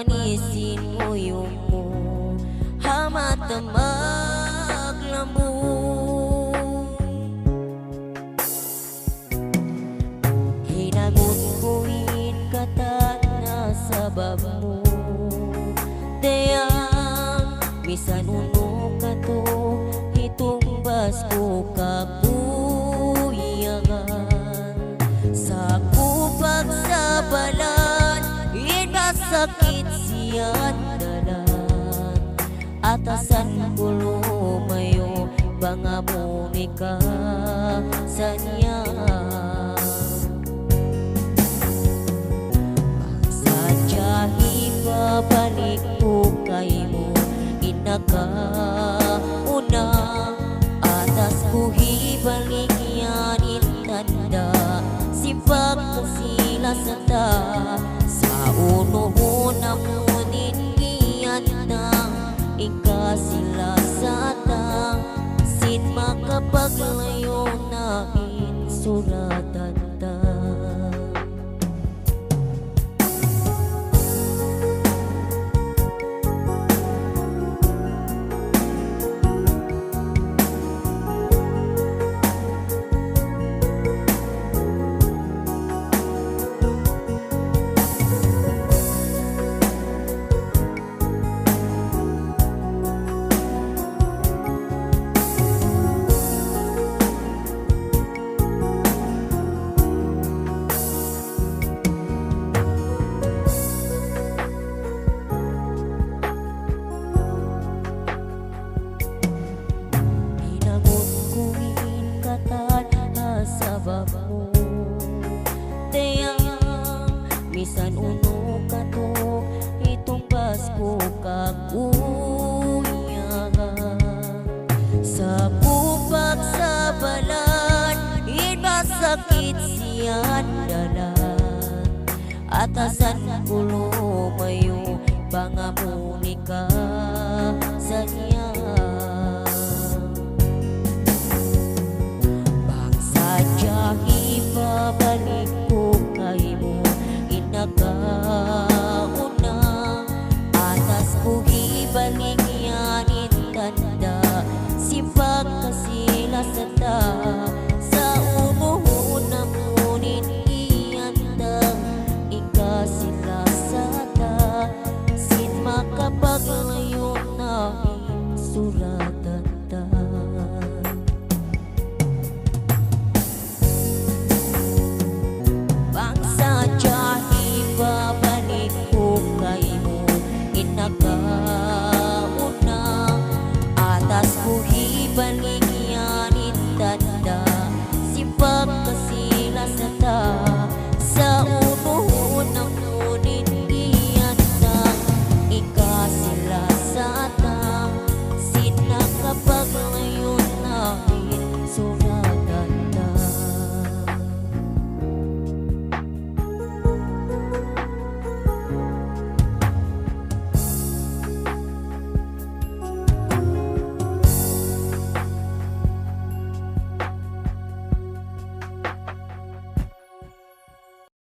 manisin uyong mo, hamatamag lambo. Hinagot ko'y katat na sabab mo, dayang bisan uno ka to, itumbas ko kapuyagan. Sa kupag sa balan, sakit siyan dalan, atasan kulo mayo bangamuni ka sanya. Sadya ibabalik ko kay mo inakauna, atas ko ibalik yan intanda, sipag ko sila sata. Uno-una mo din iyantang, ika sila sa tang, sin makapaglayo na insuratan ta. Sabab mo, dayang misan uno ka to, itumbas ko kakuyagan. Sa kupag sa balan, ibasakit siyan dalan, atasan kulo mayo bangamuni ka sanya. Ibabalik ko kay mo inakauna, atas ko ibalik yan intanda, sipag kasila sa ta. Sa umuuna mo nin iyantang, ika sila sa ta, sin makapaglayo na insuratan ta. Ibabalik ko kay mo inakauna, atas ko ibalik yan intanda,